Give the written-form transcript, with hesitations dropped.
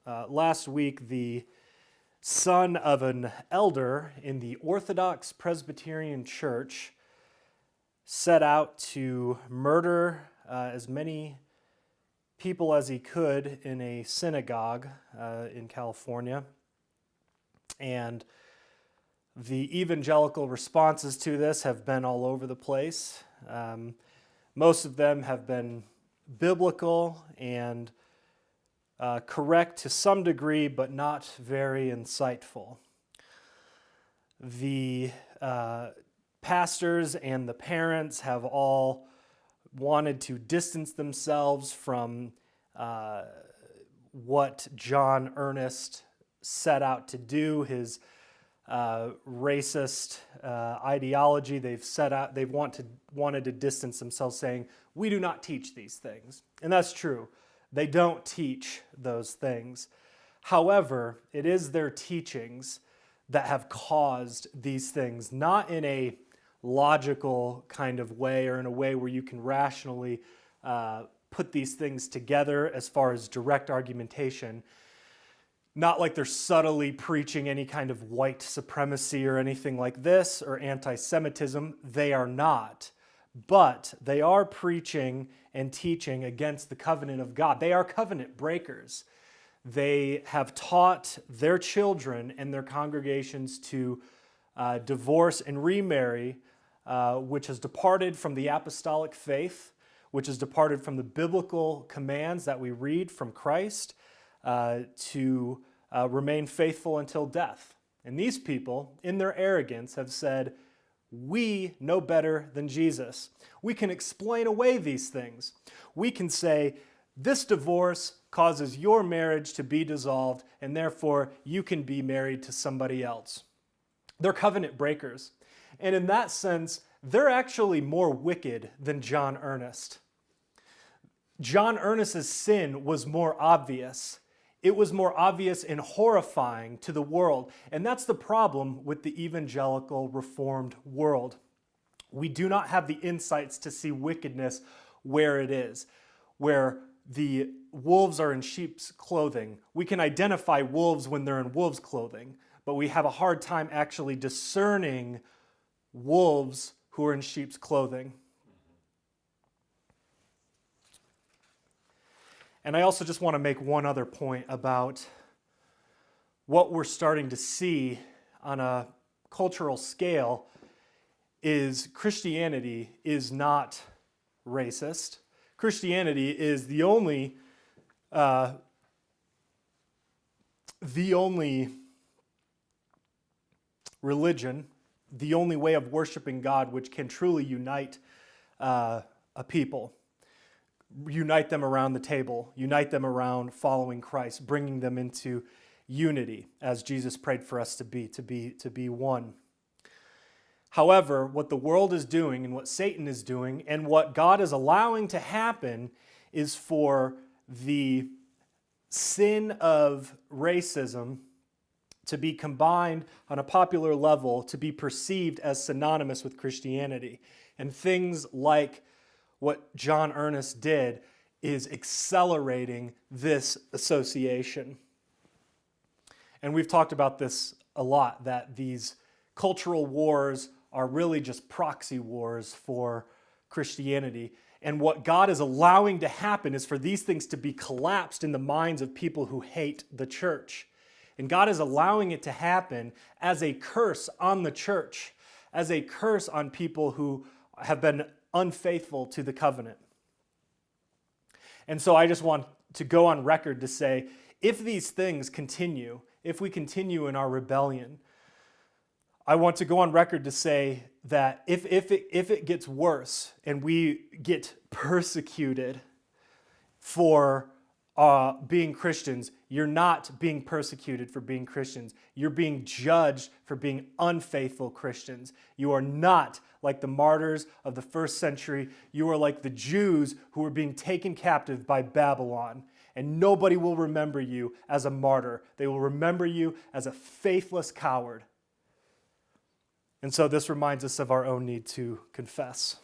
last week, the son of an elder in the Orthodox Presbyterian Church set out to murder as many people as he could in a synagogue in California. And the evangelical responses to this have been all over the place. Most of them have been biblical and correct to some degree, but not very insightful. The pastors and the parents have all wanted to distance themselves from what John Earnest set out to do, his racist ideology. They've wanted to distance themselves, saying, we do not teach these things. And that's true. They don't teach those things. However, it is their teachings that have caused these things, not in a logical kind of way or in a way where you can rationally put these things together as far as direct argumentation. Not like they're subtly preaching any kind of white supremacy or anything like this or anti-Semitism. They are not. But they are preaching and teaching against the covenant of God. They are covenant breakers. They have taught their children and their congregations to divorce and remarry, which has departed from the apostolic faith, which has departed from the biblical commands that we read from Christ, to remain faithful until death. And these people, in their arrogance, have said, we know better than Jesus. We can explain away these things. We can say, this divorce causes your marriage to be dissolved, and therefore you can be married to somebody else. They're covenant breakers. And in that sense, they're actually more wicked than John Earnest. John Earnest's sin was more obvious. It was more obvious and horrifying to the world. And that's the problem with the evangelical Reformed world. We do not have the insights to see wickedness where it is, where the wolves are in sheep's clothing. We can identify wolves when they're in wolves' clothing, but we have a hard time actually discerning wolves who are in sheep's clothing. And I also just want to make one other point about what we're starting to see on a cultural scale is Christianity is not racist. Christianity is the only religion, the only way of worshiping God which can truly unite a people. Unite them around the table, unite them around following Christ, bringing them into unity as Jesus prayed for us to be one. However, what the world is doing and what Satan is doing and what God is allowing to happen is for the sin of racism to be combined on a popular level to be perceived as synonymous with Christianity. And things like what John Earnest did is accelerating this association. And we've talked about this a lot, that these cultural wars are really just proxy wars for Christianity. And what God is allowing to happen is for these things to be collapsed in the minds of people who hate the church. And God is allowing it to happen as a curse on the church, as a curse on people who have been unfaithful to the covenant. And so I just want to go on record to say, if these things continue, if we continue in our rebellion, I want to go on record to say that if it gets worse and we get persecuted for being Christians, you're not being persecuted for being Christians. You're being judged for being unfaithful Christians. You are not like the martyrs of the first century. You are like the Jews who were being taken captive by Babylon. And nobody will remember you as a martyr. They will remember you as a faithless coward. And so this reminds us of our own need to confess.